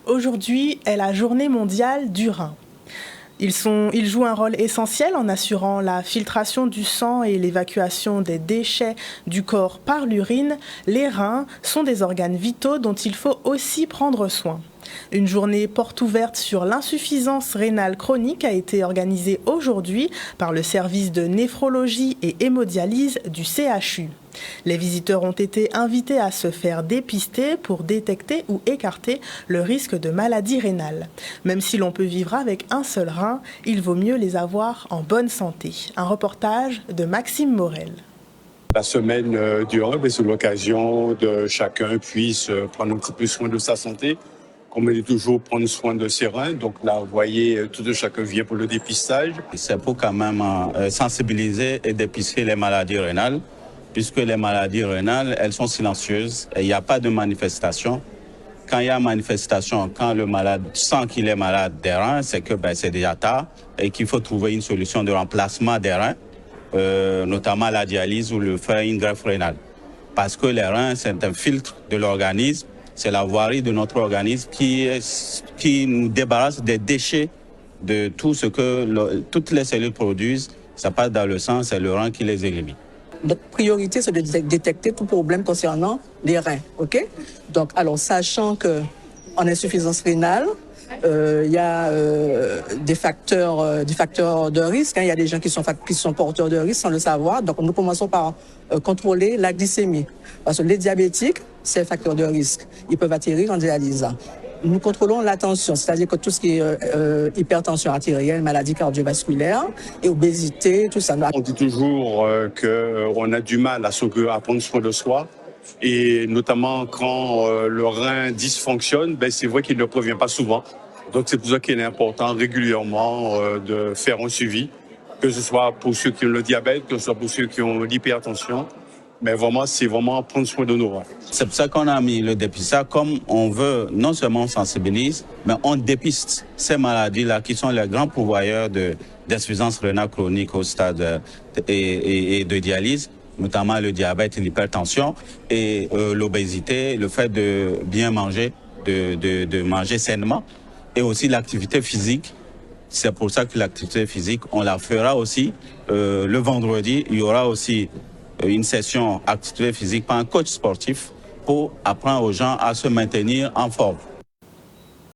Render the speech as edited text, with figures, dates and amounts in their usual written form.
Aujourd'hui est la journée mondiale du rein. Ils jouent un rôle essentiel en assurant la filtration du sang et l'évacuation des déchets du corps par l'urine. Les reins sont des organes vitaux dont il faut aussi prendre soin. Une journée porte ouverte sur l'insuffisance rénale chronique a été organisée aujourd'hui par le service de néphrologie et hémodialyse du CHU. Les visiteurs ont été invités à se faire dépister pour détecter ou écarter le risque de maladie rénale. Même si l'on peut vivre avec un seul rein, il vaut mieux les avoir en bonne santé. Un reportage de Maxime Morel. La semaine du rein, c'est l'occasion de chacun puisse prendre un petit peu soin de sa santé. Comme il est toujours prendre soin de ses reins. Donc là, vous voyez, tout de chacun vient pour le dépistage. C'est pour quand même sensibiliser et dépister les maladies rénales, puisque les maladies rénales, elles sont silencieuses et il n'y a pas de manifestation. Quand il y a manifestation, quand le malade sent qu'il est malade des reins, c'est que c'est déjà tard et qu'il faut trouver une solution de remplacement des reins, notamment la dialyse ou le faire une greffe rénale. Parce que les reins, c'est un filtre de l'organisme. C'est la voirie de notre organisme qui nous débarrasse des déchets de tout ce que toutes les cellules produisent. Ça passe dans le sang, c'est le rein qui les élimine. Notre priorité, c'est de détecter tout problème concernant les reins. Ok? Donc, alors, sachant qu'en insuffisance rénale, il y a des facteurs de risque. Il y a des gens qui sont porteurs de risque sans le savoir. Donc, nous commençons par contrôler la glycémie. Parce que les diabétiques, c'est un facteur de risque. Ils peuvent atterrir en dialyse. Nous contrôlons la tension, c'est-à-dire que tout ce qui est hypertension artérielle, maladie cardiovasculaire et obésité, tout ça. On dit toujours qu'on a du mal à prendre soin de soi. Et notamment quand le rein dysfonctionne, c'est vrai qu'il ne prévient pas souvent. Donc c'est pour ça qu'il est important régulièrement de faire un suivi, que ce soit pour ceux qui ont le diabète, que ce soit pour ceux qui ont l'hypertension. Mais vraiment, c'est vraiment prendre soin de nos reins. C'est pour ça qu'on a mis le dépistage, comme on veut non seulement sensibiliser, mais on dépiste ces maladies-là qui sont les grands pourvoyeurs d'insuffisance rénale chronique au stade et de dialyse, notamment le diabète et l'hypertension et l'obésité, le fait de bien manger, de manger sainement et aussi l'activité physique. C'est pour ça que l'activité physique, on la fera aussi le vendredi. Il y aura aussi une session activité physique par un coach sportif pour apprendre aux gens à se maintenir en forme.